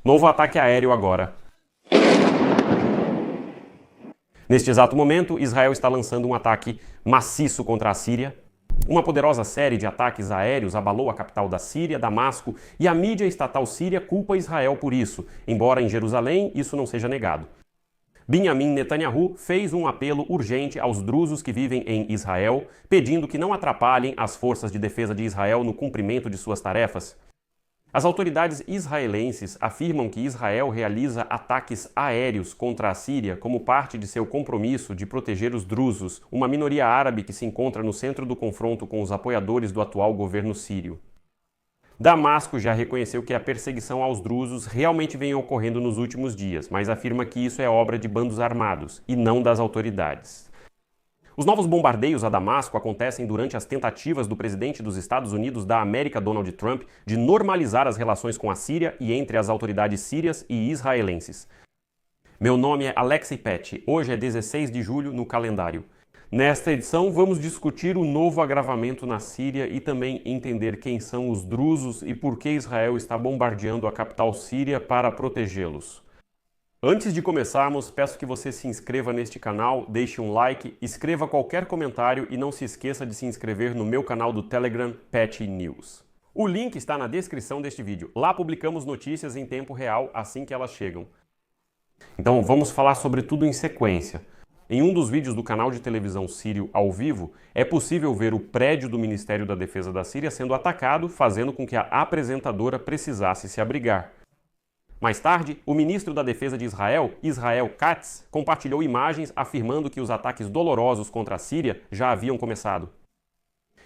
Novo ataque aéreo agora. Neste exato momento, Israel está lançando um ataque maciço contra a Síria. Uma poderosa série de ataques aéreos abalou a capital da Síria, Damasco, e a mídia estatal síria culpa Israel por isso, embora em Jerusalém isso não seja negado. Benjamin Netanyahu fez um apelo urgente aos drusos que vivem em Israel, pedindo que não atrapalhem as forças de defesa de Israel no cumprimento de suas tarefas. As autoridades israelenses afirmam que Israel realiza ataques aéreos contra a Síria como parte de seu compromisso de proteger os drusos, uma minoria árabe que se encontra no centro do confronto com os apoiadores do atual governo sírio. Damasco já reconheceu que a perseguição aos drusos realmente vem ocorrendo nos últimos dias, mas afirma que isso é obra de bandos armados e não das autoridades. Os novos bombardeios a Damasco acontecem durante as tentativas do presidente dos Estados Unidos da América, Donald Trump, de normalizar as relações com a Síria e entre as autoridades sírias e israelenses. Meu nome é Alexei Pet. Hoje é 16 de julho no calendário. Nesta edição, vamos discutir o novo agravamento na Síria e também entender quem são os drusos e por que Israel está bombardeando a capital síria para protegê-los. Antes de começarmos, peço que você se inscreva neste canal, deixe um like, escreva qualquer comentário e não se esqueça de se inscrever no meu canal do Telegram, Pet News. O link está na descrição deste vídeo. Lá publicamos notícias em tempo real assim que elas chegam. Então vamos falar sobre tudo em sequência. Em um dos vídeos do canal de televisão sírio ao vivo, é possível ver o prédio do Ministério da Defesa da Síria sendo atacado, fazendo com que a apresentadora precisasse se abrigar. Mais tarde, o ministro da Defesa de Israel, Israel Katz, compartilhou imagens afirmando que os ataques dolorosos contra a Síria já haviam começado.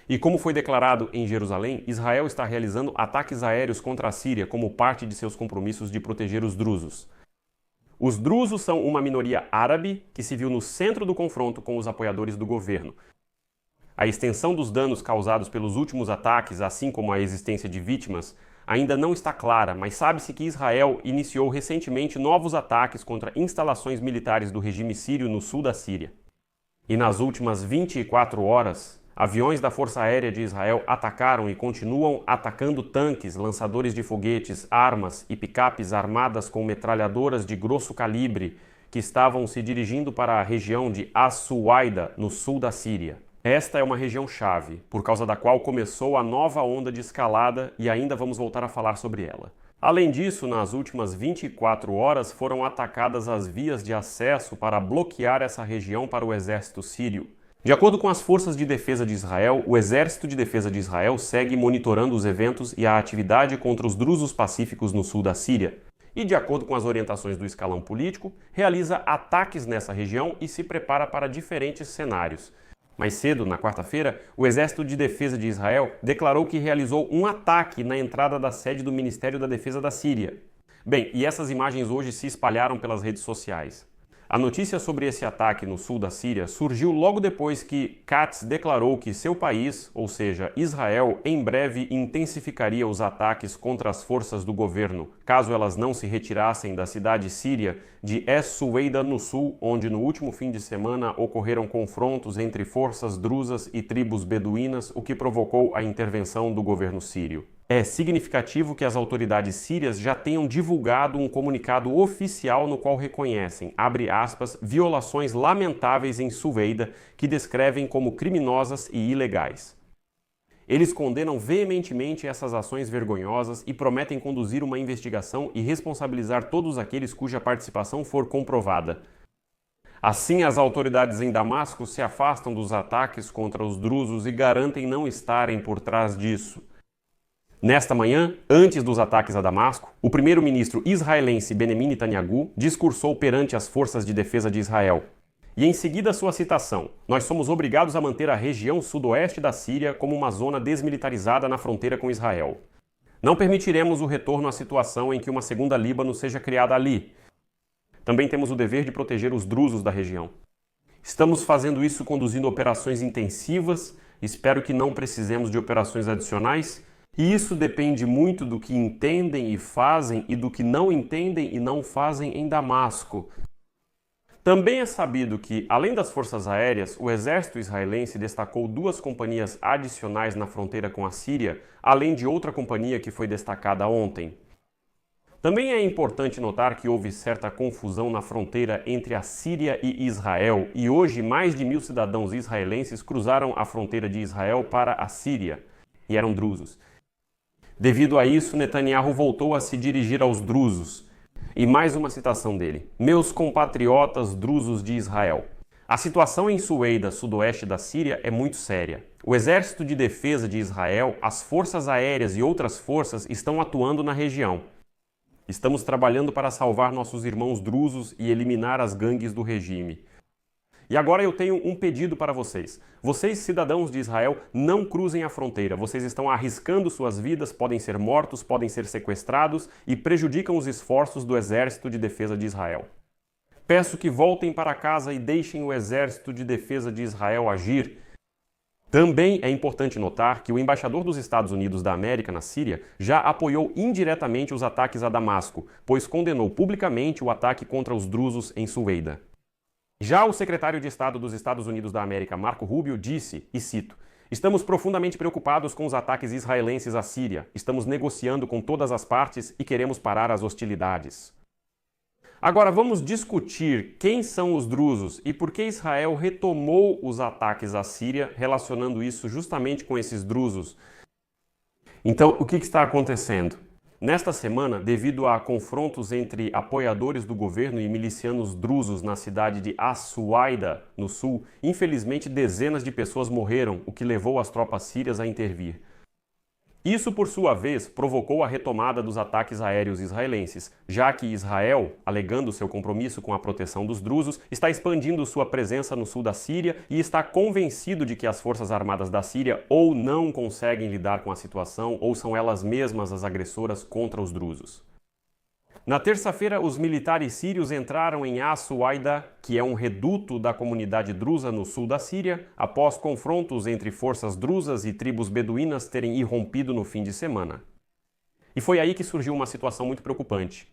E como foi declarado em Jerusalém, Israel está realizando ataques aéreos contra a Síria como parte de seus compromissos de proteger os drusos. Os drusos são uma minoria árabe que se viu no centro do confronto com os apoiadores do governo. A extensão dos danos causados pelos últimos ataques, assim como a existência de vítimas, ainda não está clara, mas sabe-se que Israel iniciou recentemente novos ataques contra instalações militares do regime sírio no sul da Síria. E nas últimas 24 horas, aviões da Força Aérea de Israel atacaram e continuam atacando tanques, lançadores de foguetes, armas e picapes armadas com metralhadoras de grosso calibre que estavam se dirigindo para a região de As-Suwaida, no sul da Síria. Esta é uma região-chave, por causa da qual começou a nova onda de escalada e ainda vamos voltar a falar sobre ela. Além disso, nas últimas 24 horas foram atacadas as vias de acesso para bloquear essa região para o exército sírio. De acordo com as forças de defesa de Israel, o Exército de Defesa de Israel segue monitorando os eventos e a atividade contra os drusos pacíficos no sul da Síria. E, de acordo com as orientações do escalão político, realiza ataques nessa região e se prepara para diferentes cenários. Mais cedo, na quarta-feira, o Exército de Defesa de Israel declarou que realizou um ataque na entrada da sede do Ministério da Defesa da Síria. Bem, e essas imagens hoje se espalharam pelas redes sociais. A notícia sobre esse ataque no sul da Síria surgiu logo depois que Katz declarou que seu país, ou seja, Israel, em breve intensificaria os ataques contra as forças do governo, caso elas não se retirassem da cidade síria de Es-Suwaida no sul, onde no último fim de semana ocorreram confrontos entre forças drusas e tribos beduínas, o que provocou a intervenção do governo sírio. É significativo que as autoridades sírias já tenham divulgado um comunicado oficial no qual reconhecem, abre aspas, violações lamentáveis em Suwaida que descrevem como criminosas e ilegais. Eles condenam veementemente essas ações vergonhosas e prometem conduzir uma investigação e responsabilizar todos aqueles cuja participação for comprovada. Assim, as autoridades em Damasco se afastam dos ataques contra os drusos e garantem não estarem por trás disso. Nesta manhã, antes dos ataques a Damasco, o primeiro-ministro israelense Benjamin Netanyahu discursou perante as forças de defesa de Israel. E em seguida sua citação: "Nós somos obrigados a manter a região sudoeste da Síria como uma zona desmilitarizada na fronteira com Israel. Não permitiremos o retorno à situação em que uma segunda Líbano seja criada ali. Também temos o dever de proteger os drusos da região. Estamos fazendo isso conduzindo operações intensivas, espero que não precisemos de operações adicionais. E isso depende muito do que entendem e fazem e do que não entendem e não fazem em Damasco." Também é sabido que, além das forças aéreas, o exército israelense destacou 2 companhias adicionais na fronteira com a Síria, além de outra companhia que foi destacada ontem. Também é importante notar que houve certa confusão na fronteira entre a Síria e Israel, e hoje mais de 1.000 cidadãos israelenses cruzaram a fronteira de Israel para a Síria, e eram drusos. Devido a isso, Netanyahu voltou a se dirigir aos drusos. E mais uma citação dele: "Meus compatriotas drusos de Israel. A situação em Sueida, sudoeste da Síria, é muito séria. O Exército de Defesa de Israel, as forças aéreas e outras forças estão atuando na região. Estamos trabalhando para salvar nossos irmãos drusos e eliminar as gangues do regime. E agora eu tenho um pedido para vocês. Vocês, cidadãos de Israel, não cruzem a fronteira. Vocês estão arriscando suas vidas, podem ser mortos, podem ser sequestrados e prejudicam os esforços do Exército de Defesa de Israel. Peço que voltem para casa e deixem o Exército de Defesa de Israel agir." Também é importante notar que o embaixador dos Estados Unidos da América na Síria já apoiou indiretamente os ataques a Damasco, pois condenou publicamente o ataque contra os drusos em Sueida. Já o secretário de Estado dos Estados Unidos da América, Marco Rubio, disse, e cito: "Estamos profundamente preocupados com os ataques israelenses à Síria. Estamos negociando com todas as partes e queremos parar as hostilidades." Agora vamos discutir quem são os drusos e por que Israel retomou os ataques à Síria, relacionando isso justamente com esses drusos. Então, o que está acontecendo? Nesta semana, devido a confrontos entre apoiadores do governo e milicianos drusos na cidade de As-Suaida, no sul, infelizmente dezenas de pessoas morreram, o que levou as tropas sírias a intervir. Isso, por sua vez, provocou a retomada dos ataques aéreos israelenses, já que Israel, alegando seu compromisso com a proteção dos drusos, está expandindo sua presença no sul da Síria e está convencido de que as forças armadas da Síria ou não conseguem lidar com a situação ou são elas mesmas as agressoras contra os drusos. Na terça-feira, os militares sírios entraram em As-Suaida, que é um reduto da comunidade drusa no sul da Síria, após confrontos entre forças drusas e tribos beduínas terem irrompido no fim de semana. E foi aí que surgiu uma situação muito preocupante.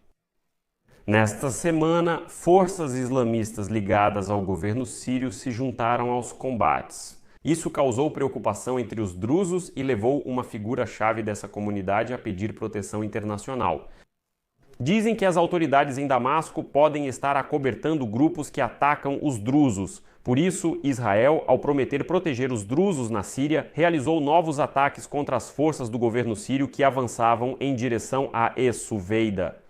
Nesta semana, forças islamistas ligadas ao governo sírio se juntaram aos combates. Isso causou preocupação entre os drusos e levou uma figura-chave dessa comunidade a pedir proteção internacional. Dizem que as autoridades em Damasco podem estar acobertando grupos que atacam os drusos. Por isso, Israel, ao prometer proteger os drusos na Síria, realizou novos ataques contra as forças do governo sírio que avançavam em direção a Es-Suveida.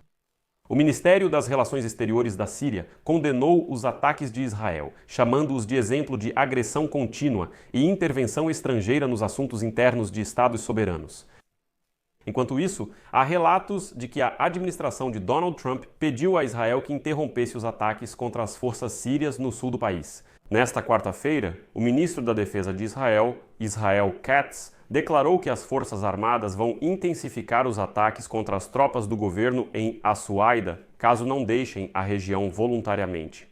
O Ministério das Relações Exteriores da Síria condenou os ataques de Israel, chamando-os de exemplo de agressão contínua e intervenção estrangeira nos assuntos internos de estados soberanos. Enquanto isso, há relatos de que a administração de Donald Trump pediu a Israel que interrompesse os ataques contra as forças sírias no sul do país. Nesta quarta-feira, o ministro da Defesa de Israel, Israel Katz, declarou que as forças armadas vão intensificar os ataques contra as tropas do governo em As-Suaida, caso não deixem a região voluntariamente.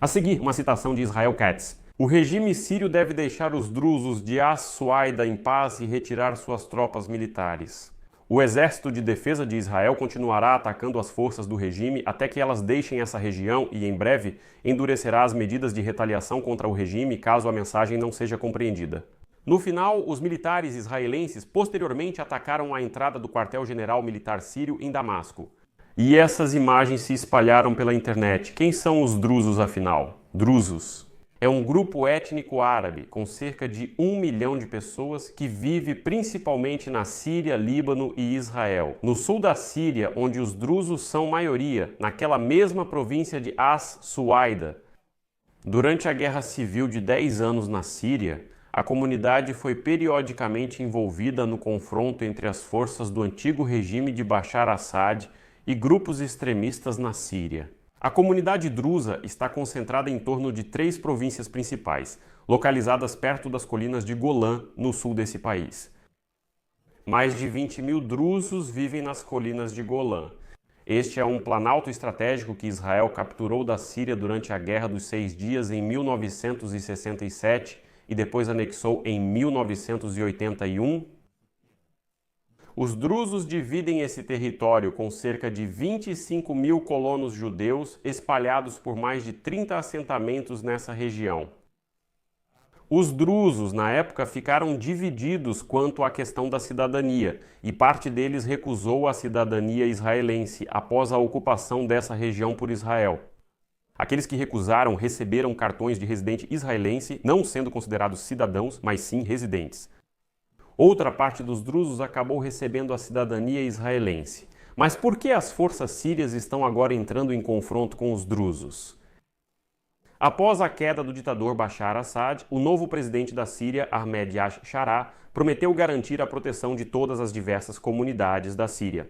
A seguir, uma citação de Israel Katz: "O regime sírio deve deixar os drusos de As-Suaida em paz e retirar suas tropas militares. O Exército de Defesa de Israel continuará atacando as forças do regime até que elas deixem essa região e, em breve, endurecerá as medidas de retaliação contra o regime caso a mensagem não seja compreendida." No final, os militares israelenses posteriormente atacaram a entrada do quartel-general militar sírio em Damasco. E essas imagens se espalharam pela internet. Quem são os drusos, afinal? Drusos é um grupo étnico árabe com cerca de 1 milhão de pessoas que vive principalmente na Síria, Líbano e Israel. No sul da Síria, onde os drusos são maioria, naquela mesma província de As-Suaida. Durante a Guerra Civil de 10 anos na Síria, a comunidade foi periodicamente envolvida no confronto entre as forças do antigo regime de Bashar Assad e grupos extremistas na Síria. A comunidade drusa está concentrada em torno de 3 províncias principais, localizadas perto das colinas de Golã, no sul desse país. Mais de 20.000 drusos vivem nas colinas de Golã. Este é um planalto estratégico que Israel capturou da Síria durante a Guerra dos 6 Dias em 1967 e depois anexou em 1981. Os drusos dividem esse território com cerca de 25.000 colonos judeus espalhados por mais de 30 assentamentos nessa região. Os drusos, na época, ficaram divididos quanto à questão da cidadania, e parte deles recusou a cidadania israelense após a ocupação dessa região por Israel. Aqueles que recusaram receberam cartões de residente israelense, não sendo considerados cidadãos, mas sim residentes. Outra parte dos drusos acabou recebendo a cidadania israelense. Mas por que as forças sírias estão agora entrando em confronto com os drusos? Após a queda do ditador Bashar al-Assad, o novo presidente da Síria, Ahmed al-Sharaa, prometeu garantir a proteção de todas as diversas comunidades da Síria.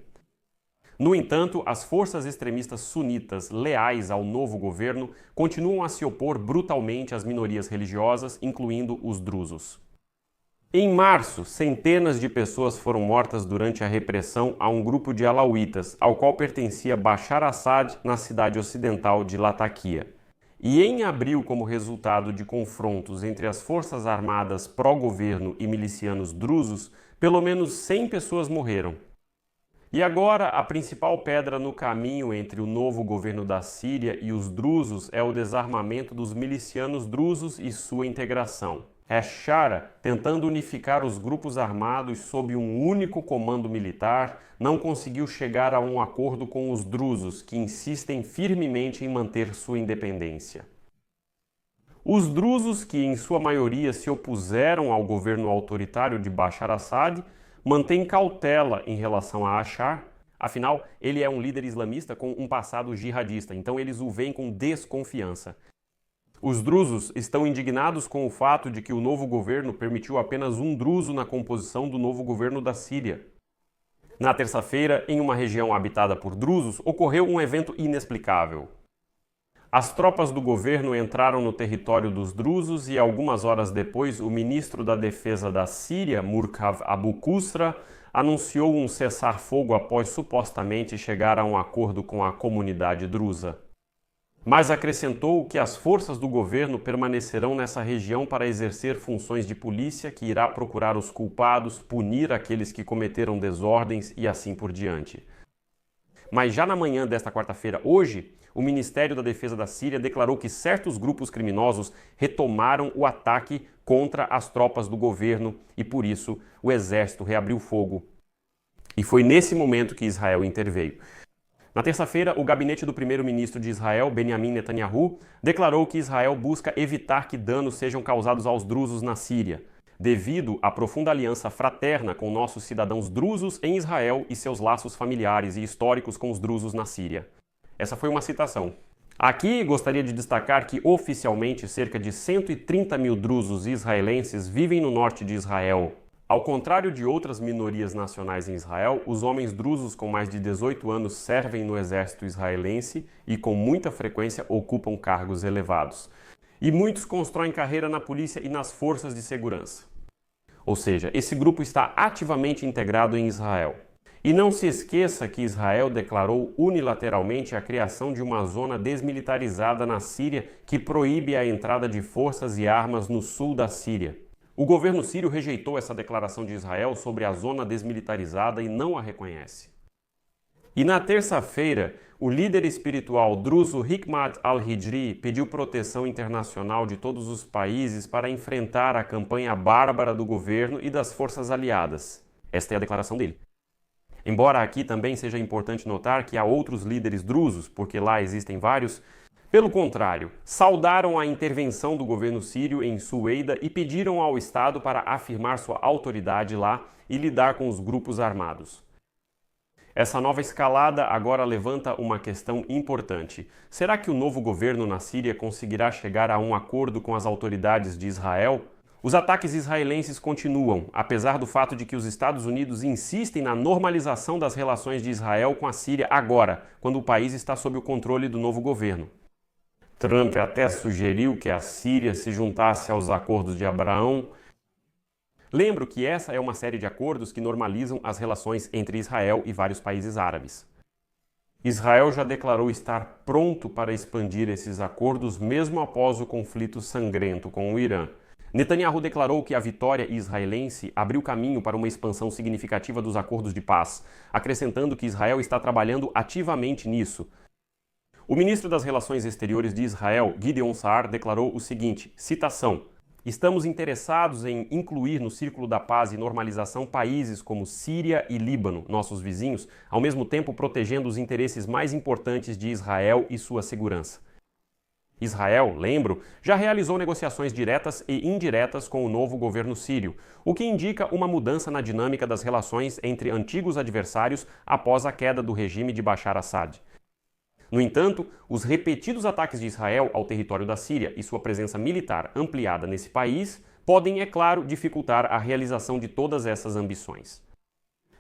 No entanto, as forças extremistas sunitas leais ao novo governo continuam a se opor brutalmente às minorias religiosas, incluindo os drusos. Em março, centenas de pessoas foram mortas durante a repressão a um grupo de alauítas, ao qual pertencia Bashar al-Assad na cidade ocidental de Latakia. E em abril, como resultado de confrontos entre as forças armadas pró-governo e milicianos drusos, pelo menos 100 pessoas morreram. E agora, a principal pedra no caminho entre o novo governo da Síria e os drusos é o desarmamento dos milicianos drusos e sua integração. Shara, tentando unificar os grupos armados sob um único comando militar, não conseguiu chegar a um acordo com os drusos, que insistem firmemente em manter sua independência. Os drusos, que em sua maioria se opuseram ao governo autoritário de Bashar al-Assad, mantêm cautela em relação a Ashar. Afinal, ele é um líder islamista com um passado jihadista, então eles o veem com desconfiança. Os drusos estão indignados com o fato de que o novo governo permitiu apenas um druso na composição do novo governo da Síria. Na terça-feira, em uma região habitada por drusos, ocorreu um evento inexplicável. As tropas do governo entraram no território dos drusos e, algumas horas depois, o ministro da Defesa da Síria, Murkav Abu Qusra, anunciou um cessar-fogo após supostamente chegar a um acordo com a comunidade drusa. Mas acrescentou que as forças do governo permanecerão nessa região para exercer funções de polícia que irá procurar os culpados, punir aqueles que cometeram desordens e assim por diante. Mas já na manhã desta quarta-feira, hoje, o Ministério da Defesa da Síria declarou que certos grupos criminosos retomaram o ataque contra as tropas do governo e, por isso, o exército reabriu fogo. E foi nesse momento que Israel interveio. Na terça-feira, o gabinete do primeiro-ministro de Israel, Benjamin Netanyahu, declarou que Israel busca evitar que danos sejam causados aos drusos na Síria, devido à profunda aliança fraterna com nossos cidadãos drusos em Israel e seus laços familiares e históricos com os drusos na Síria. Essa foi uma citação. Aqui gostaria de destacar que oficialmente cerca de 130 mil drusos israelenses vivem no norte de Israel. Ao contrário de outras minorias nacionais em Israel, os homens drusos com mais de 18 anos servem no exército israelense e com muita frequência ocupam cargos elevados. E muitos constroem carreira na polícia e nas forças de segurança. Ou seja, esse grupo está ativamente integrado em Israel. E não se esqueça que Israel declarou unilateralmente a criação de uma zona desmilitarizada na Síria que proíbe a entrada de forças e armas no sul da Síria. O governo sírio rejeitou essa declaração de Israel sobre a zona desmilitarizada e não a reconhece. E na terça-feira, o líder espiritual druso Hikmat al-Hijri pediu proteção internacional de todos os países para enfrentar a campanha bárbara do governo e das forças aliadas. Esta é a declaração dele. Embora aqui também seja importante notar que há outros líderes drusos, porque lá existem vários, pelo contrário, saudaram a intervenção do governo sírio em Sueida e pediram ao Estado para afirmar sua autoridade lá e lidar com os grupos armados. Essa nova escalada agora levanta uma questão importante. Será que o novo governo na Síria conseguirá chegar a um acordo com as autoridades de Israel? Os ataques israelenses continuam, apesar do fato de que os Estados Unidos insistem na normalização das relações de Israel com a Síria agora, quando o país está sob o controle do novo governo. Trump até sugeriu que a Síria se juntasse aos acordos de Abraão. Lembro que essa é uma série de acordos que normalizam as relações entre Israel e vários países árabes. Israel já declarou estar pronto para expandir esses acordos mesmo após o conflito sangrento com o Irã. Netanyahu declarou que a vitória israelense abriu caminho para uma expansão significativa dos acordos de paz, acrescentando que Israel está trabalhando ativamente nisso. O ministro das Relações Exteriores de Israel, Gideon Saar, declarou o seguinte, citação, Estamos interessados em incluir no círculo da paz e normalização países como Síria e Líbano, nossos vizinhos, ao mesmo tempo protegendo os interesses mais importantes de Israel e sua segurança. Israel, lembro, já realizou negociações diretas e indiretas com o novo governo sírio, o que indica uma mudança na dinâmica das relações entre antigos adversários após a queda do regime de Bashar Assad. No entanto, os repetidos ataques de Israel ao território da Síria e sua presença militar ampliada nesse país podem, é claro, dificultar a realização de todas essas ambições.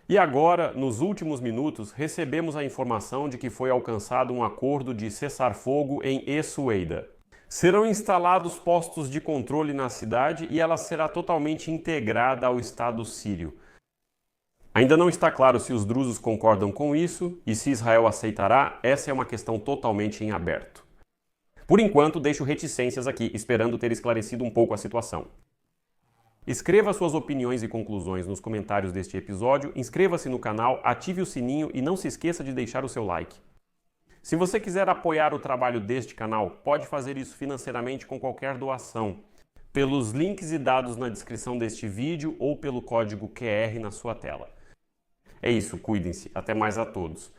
E agora, nos últimos minutos, recebemos a informação de que foi alcançado um acordo de cessar-fogo em Essueida. Serão instalados postos de controle na cidade e ela será totalmente integrada ao Estado sírio. Ainda não está claro se os drusos concordam com isso e se Israel aceitará, essa é uma questão totalmente em aberto. Por enquanto, deixo reticências aqui, esperando ter esclarecido um pouco a situação. Escreva suas opiniões e conclusões nos comentários deste episódio, inscreva-se no canal, ative o sininho e não se esqueça de deixar o seu like. Se você quiser apoiar o trabalho deste canal, pode fazer isso financeiramente com qualquer doação, pelos links e dados na descrição deste vídeo ou pelo código QR na sua tela. É isso, cuidem-se. Até mais a todos.